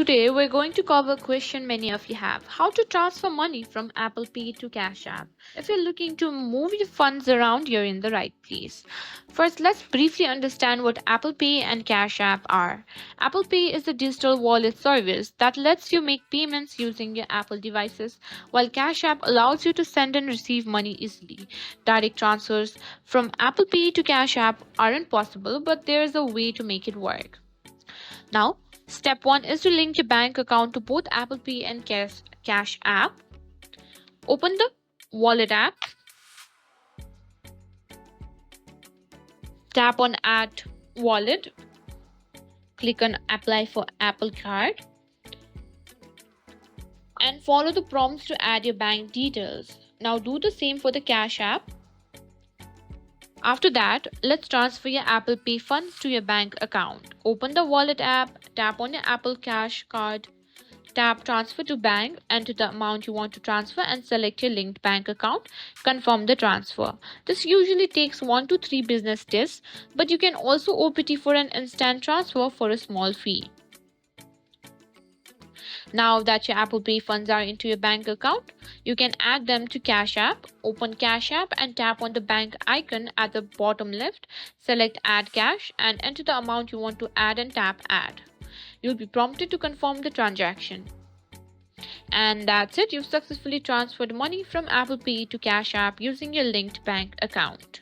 Today we're going to cover a question many of you have: how to transfer money from Apple Pay to Cash App. If you're looking to move your funds around, you're in the right place. First, let's briefly understand what Apple Pay and Cash App are. Apple Pay is a digital wallet service that lets you make payments using your Apple devices, while Cash App allows you to send and receive money easily. Direct transfers from Apple Pay to Cash App aren't possible, but there's a way to make it work. Now, step 1 is to link your bank account to both Apple Pay and Cash App. Open the Wallet app, tap on Add Wallet, click on Apply for Apple Card, and follow the prompts to add your bank details. Now do the same for the Cash App. After that, let's transfer your Apple Pay funds to your bank account. Open the Wallet app, tap on your Apple Cash card, tap Transfer to Bank, enter the amount you want to transfer and select your linked bank account. Confirm the transfer. This usually takes 1 to 3 business days, but you can also OPT for an instant transfer for a small fee. Now that your Apple Pay funds are into your bank account, you can add them to Cash App. Open Cash App and tap on the bank icon at the bottom left. Select Add Cash and enter the amount you want to add and tap Add. You'll be prompted to confirm the transaction. And that's it. You've successfully transferred money from Apple Pay to Cash App using your linked bank account.